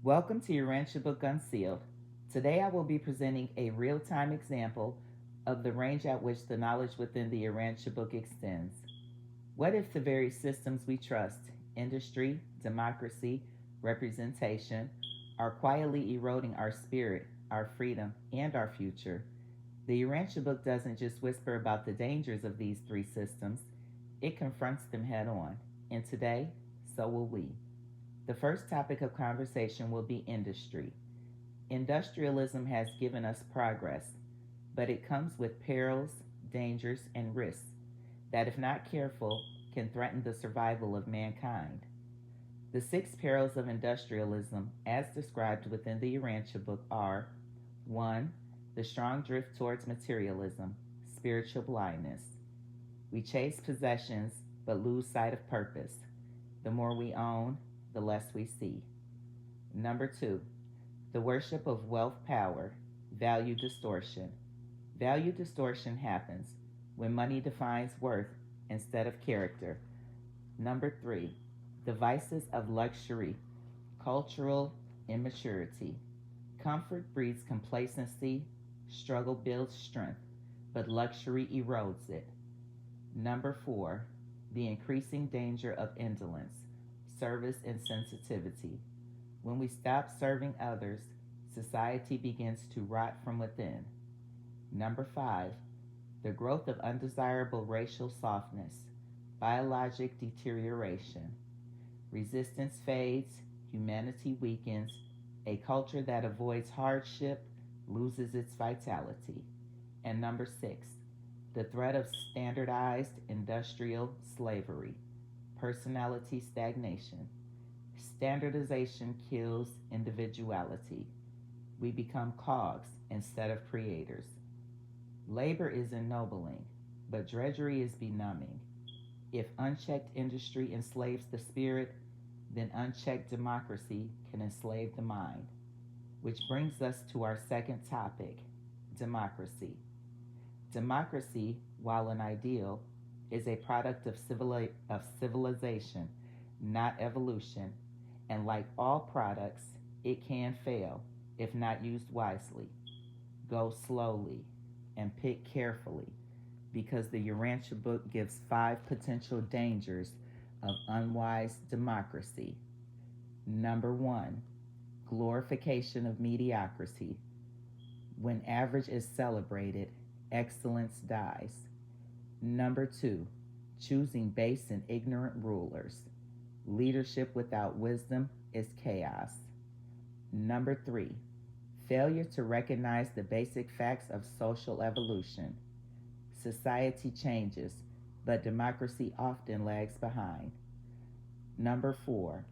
Welcome to your Rancher Book Unsealed. Today I will be presenting a real time example of the range at which the knowledge within the Urantia book extends. What if the very systems we trust, industry, democracy, representation, are quietly eroding our spirit, our freedom, and our future? The Urantia book doesn't just whisper about the dangers of these three systems, it confronts them head on. And today, so will we. The first topic of conversation will be industry. Industrialism has given us progress, but it comes with perils, dangers, and risks that, if not careful, can threaten the survival of mankind. The six perils of industrialism, as described within the Urantia book, are: 1. The strong drift towards materialism, spiritual blindness. We chase possessions but lose sight of purpose. The more we own, the less we see. Number 2, the worship of wealth power, value distortion. Value distortion happens when money defines worth instead of character. Number 3, the vices of luxury, cultural immaturity. Comfort breeds complacency, struggle builds strength, but luxury erodes it. Number 4, the increasing danger of indolence, service insensitivity. When we stop serving others, society begins to rot from within. Number 5, the growth of undesirable racial softness, biologic deterioration. Resistance fades, humanity weakens, a culture that avoids hardship loses its vitality. And number 6, the threat of standardized industrial slavery, personality stagnation. Standardization kills individuality. We become cogs instead of creators. Labor is ennobling, but drudgery is benumbing. If unchecked industry enslaves the spirit, then unchecked democracy can enslave the mind. Which brings us to our second topic: democracy. Democracy, while an ideal, is a product of civilization, not evolution, and like all products, it can fail if not used wisely. Go slowly and pick carefully because the Urantia book gives 5 potential dangers of unwise democracy. Number 1, glorification of mediocrity. When average is celebrated, excellence dies. Number 2, choosing base and ignorant rulers. Leadership without wisdom is chaos. Number 3, failure to recognize the basic facts of social evolution. Society changes, but democracy often lags behind. Number 4,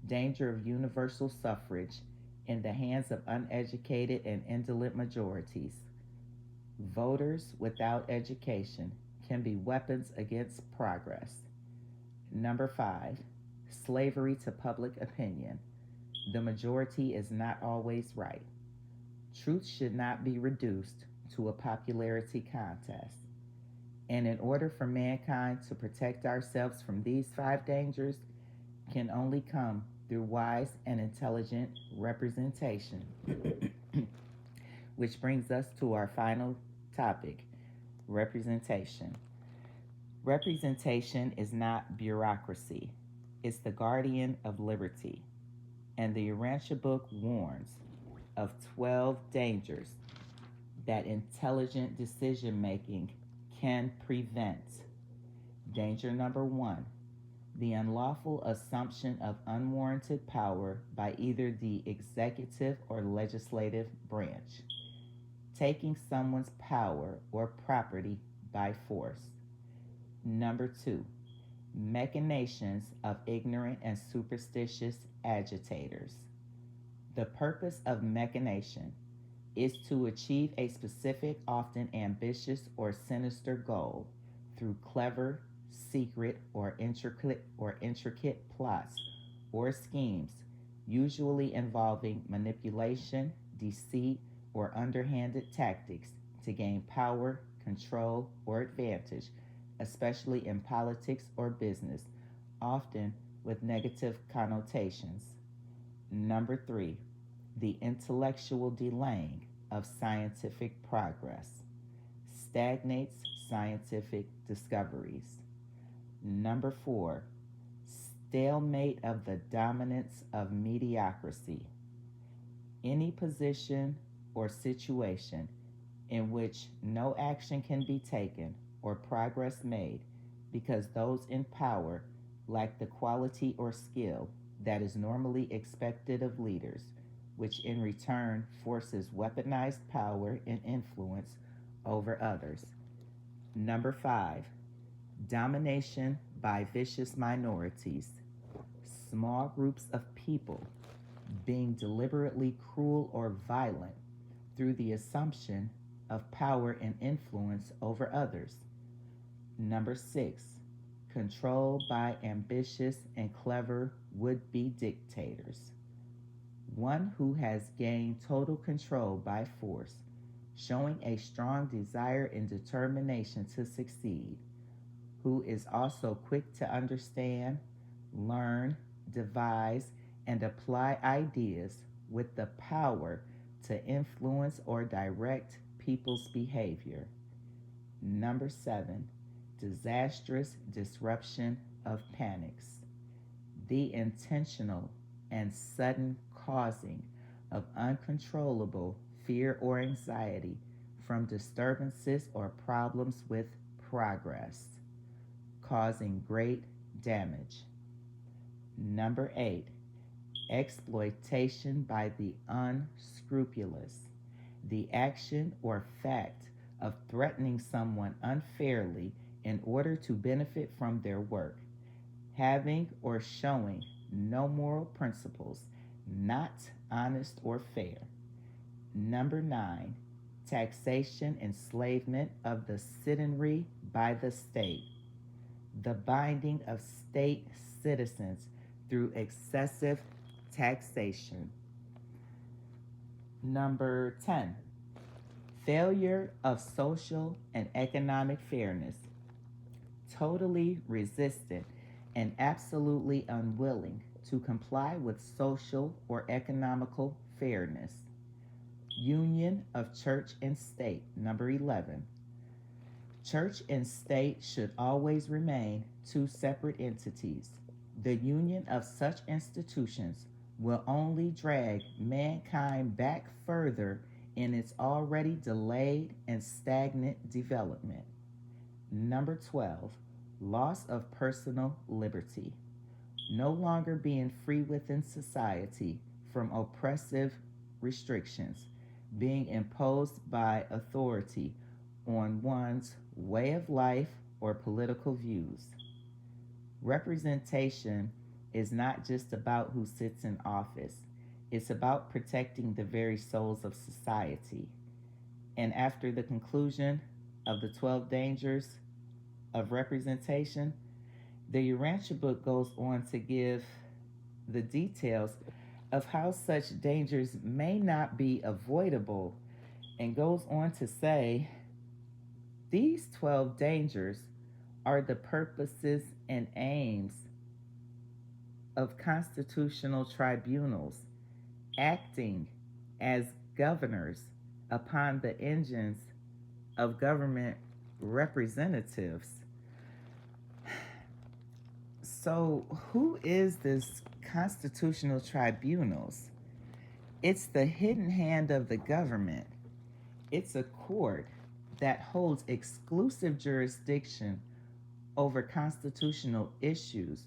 danger of universal suffrage in the hands of uneducated and indolent majorities. Voters without education can be weapons against progress. Number 5, slavery to public opinion. The majority is not always right. Truth should not be reduced to a popularity contest. And in order for mankind to protect ourselves from these 5 dangers, can only come through wise and intelligent representation. Which brings us to our final topic: representation. Representation is not bureaucracy, it's the guardian of liberty. And the Urantia book warns of 12 dangers that intelligent decision making can prevent. Danger number 1, the unlawful assumption of unwarranted power by either the executive or legislative branch, taking someone's power or property by force. Number 2, machinations of ignorant and superstitious agitators. The purpose of machination is to achieve a specific, often ambitious or sinister goal through clever, secret, or intricate plots or schemes, usually involving manipulation, deceit, or underhanded tactics to gain power, control, or advantage, especially in politics or business, often with negative connotations. Number 3, the intellectual delaying of scientific progress stagnates scientific discoveries. Number 4, stalemate of the dominance of mediocrity. Any position or situation in which no action can be taken or progress made because those in power lack the quality or skill that is normally expected of leaders, which in return forces weaponized power and influence over others. Number 5, domination by vicious minorities, small groups of people being deliberately cruel or violent through the assumption of power and influence over others. Number 6, controlled by ambitious and clever would be dictators. One who has gained total control by force, showing a strong desire and determination to succeed, who is also quick to understand, learn, devise, and apply ideas with the power to influence or direct people's behavior. Number 7, disastrous disruption of panics, the intentional and sudden causing of uncontrollable fear or anxiety from disturbances or problems with progress, causing great damage. Number 8, exploitation by the unscrupulous, the action or fact of threatening someone unfairly in order to benefit from their work, having or showing no moral principles, not honest or fair. Number 9, taxation, enslavement of the citizenry by the state, the binding of state citizens through excessive taxation. Number 10, failure of social and economic fairness, totally resistant and absolutely unwilling to comply with social or economical fairness. Union of church and state. Number 11, church and state should always remain two separate entities. The union of such institutions will only drag mankind back further in its already delayed and stagnant development. Number 12, loss of personal liberty. No longer being free within society from oppressive restrictions being imposed by authority on one's way of life or political views. Representation is not just about who sits in office, it's about protecting the very souls of society. And after the conclusion of the 12 dangers of representation, the Urantia book goes on to give the details of how such dangers may not be avoidable, and goes on to say these 12 dangers are the purposes and aims of constitutional tribunals acting as governors upon the engines of government representatives. So, who is this constitutional tribunals? It's the hidden hand of the government. It's a court that holds exclusive jurisdiction over constitutional issues,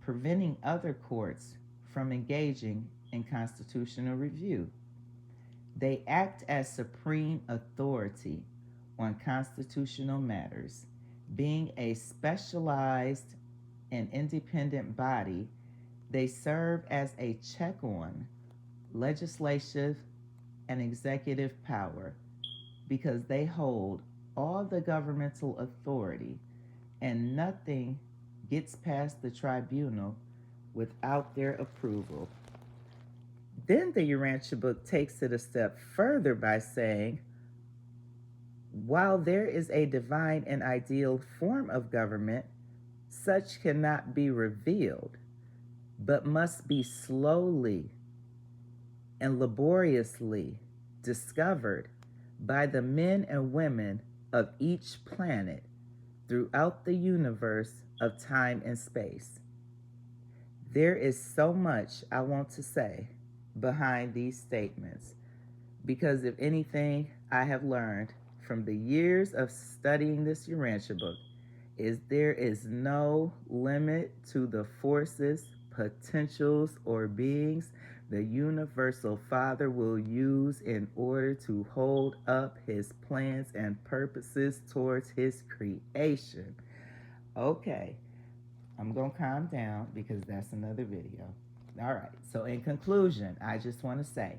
preventing other courts from engaging in constitutional review. They act as supreme authority on constitutional matters, being a specialized and independent body. They serve as a check on legislative and executive power because they hold all the governmental authority, and nothing gets past the tribunal without their approval. Then the Urantia book takes it a step further by saying, while there is a divine and ideal form of government, such cannot be revealed, but must be slowly and laboriously discovered by the men and women of each planet throughout the universe of time and space. There is so much I want to say behind these statements because if anything I have learned from the years of studying this Urantia book is there is no limit to the forces, potentials, or beings the Universal Father will use in order to hold up his plans and purposes towards his creation. Okay, I'm going to calm down because that's another video. All right, so in conclusion, I just want to say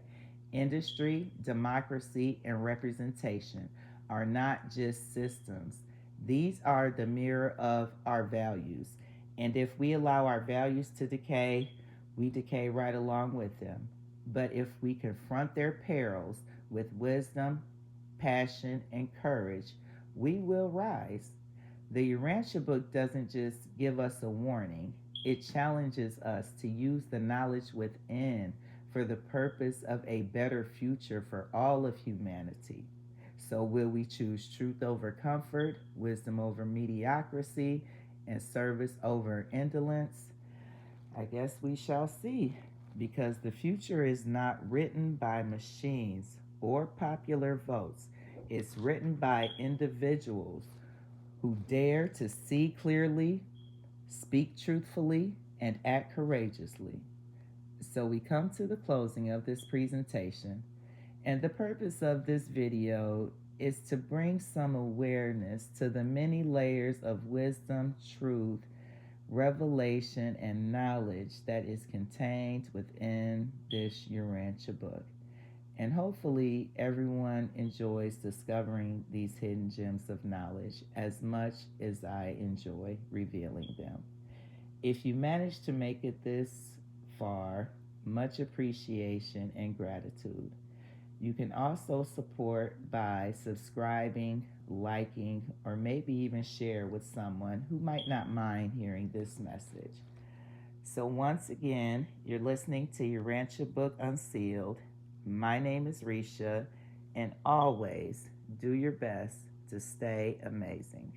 industry, democracy, and representation are not just systems, these are the mirror of our values. And if we allow our values to decay, we decay right along with them. But if we confront their perils with wisdom, passion, and courage, we will rise. The Urantia book doesn't just give us a warning, it challenges us to use the knowledge within for the purpose of a better future for all of humanity. So, will we choose truth over comfort, wisdom over mediocrity, and service over indolence? I guess we shall see, because the future is not written by machines or popular votes. It's written by individuals who dare to see clearly, speak truthfully, and act courageously. So we come to the closing of this presentation, and the purpose of this video is to bring some awareness to the many layers of wisdom, truth, revelation, and knowledge that is contained within this Urantia book. And hopefully, everyone enjoys discovering these hidden gems of knowledge as much as I enjoy revealing them. If you managed to make it this far, much appreciation and gratitude. You can also support by subscribing, liking, or maybe even share with someone who might not mind hearing this message. So, once again, you're listening to Urantia Book Unsealed. My name is Risha, and always do your best to stay amazing.